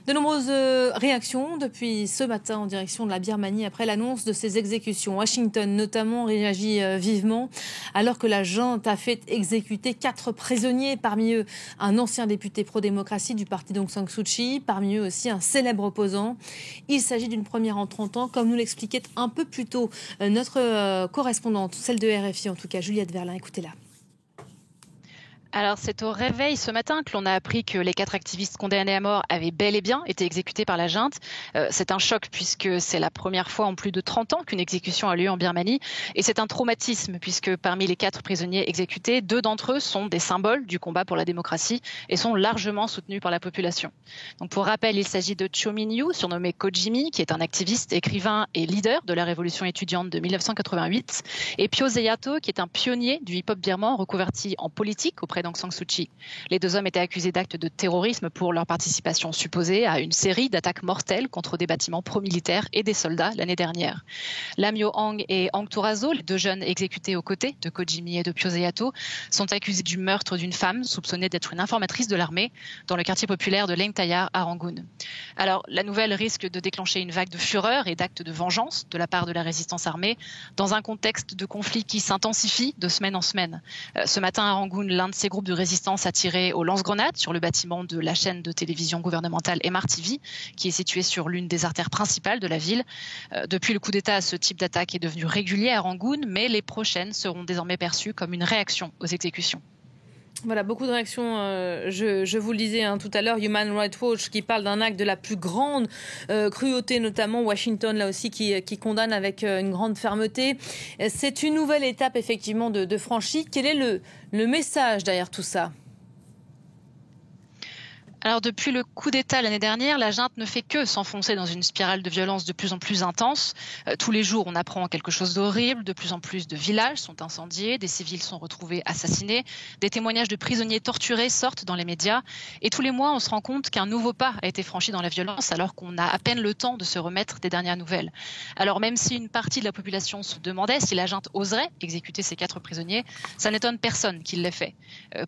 De nombreuses réactions depuis ce matin en direction de la Birmanie après l'annonce de ces exécutions. Washington notamment réagit vivement alors que la junte a fait exécuter 4 prisonniers, parmi eux un ancien député pro-démocratie du parti d'Aung San Suu Kyi, parmi eux aussi un célèbre opposant. Il s'agit d'une première en 30 ans, comme nous l'expliquait un peu plus tôt notre correspondante, celle de RFI en tout cas, Juliette Verlin. Écoutez-la. Alors c'est au réveil ce matin que l'on a appris que les 4 activistes condamnés à mort avaient bel et bien été exécutés par la junte. C'est un choc puisque c'est la première fois en plus de 30 ans qu'une exécution a lieu en Birmanie. Et c'est un traumatisme puisque parmi les 4 prisonniers exécutés, 2 d'entre eux sont des symboles du combat pour la démocratie et sont largement soutenus par la population. Donc pour rappel, il s'agit de Cho Min-yu, surnommé Kojimi, qui est un activiste, écrivain et leader de la révolution étudiante de 1988, et Phyo Zayato, qui est un pionnier du hip-hop birman reconverti en politique auprès d'Aung San Suu Kyi. Les 2 hommes étaient accusés d'actes de terrorisme pour leur participation supposée à une série d'attaques mortelles contre des bâtiments pro-militaires et des soldats l'année dernière. Lam Yo Hang et Hang Turazo, les 2 jeunes exécutés aux côtés de Kojimi et de Phyo Zayato, sont accusés du meurtre d'une femme soupçonnée d'être une informatrice de l'armée dans le quartier populaire de Leng Tayar à Rangoon. Alors, la nouvelle risque de déclencher une vague de fureur et d'actes de vengeance de la part de la résistance armée dans un contexte de conflit qui s'intensifie de semaine en semaine. Ce matin à Rangoon, l'un de ces groupes de résistance a tiré au lance-grenades sur le bâtiment de la chaîne de télévision gouvernementale MRTV, qui est située sur l'une des artères principales de la ville. Depuis le coup d'État, ce type d'attaque est devenu régulier à Rangoon, mais les prochaines seront désormais perçues comme une réaction aux exécutions. Voilà, beaucoup de réactions. Je vous le disais tout à l'heure, Human Rights Watch qui parle d'un acte de la plus grande cruauté, notamment Washington, là aussi, qui condamne avec une grande fermeté. C'est une nouvelle étape, effectivement, de franchie. Quel est le message derrière tout ça ? Alors depuis le coup d'État l'année dernière, la junte ne fait que s'enfoncer dans une spirale de violence de plus en plus intense. Tous les jours, on apprend quelque chose d'horrible. De plus en plus de villages sont incendiés, des civils sont retrouvés assassinés, des témoignages de prisonniers torturés sortent dans les médias. Et tous les mois, on se rend compte qu'un nouveau pas a été franchi dans la violence alors qu'on a à peine le temps de se remettre des dernières nouvelles. Alors même si une partie de la population se demandait si la junte oserait exécuter ces 4 prisonniers, ça n'étonne personne qu'il l'ait fait.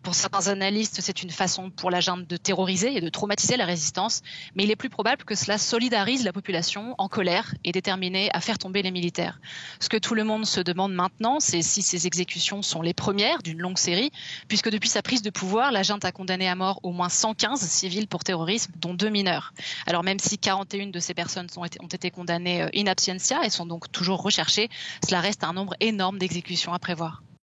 Pour certains analystes, c'est une façon pour la junte de terroriser et de traumatiser la résistance, mais il est plus probable que cela solidarise la population en colère et déterminée à faire tomber les militaires. Ce que tout le monde se demande maintenant, c'est si ces exécutions sont les premières d'une longue série, puisque depuis sa prise de pouvoir, la junte a condamné à mort au moins 115 civils pour terrorisme, dont 2 mineurs. Alors même si 41 de ces personnes ont été condamnées in absentia et sont donc toujours recherchées, cela reste un nombre énorme d'exécutions à prévoir.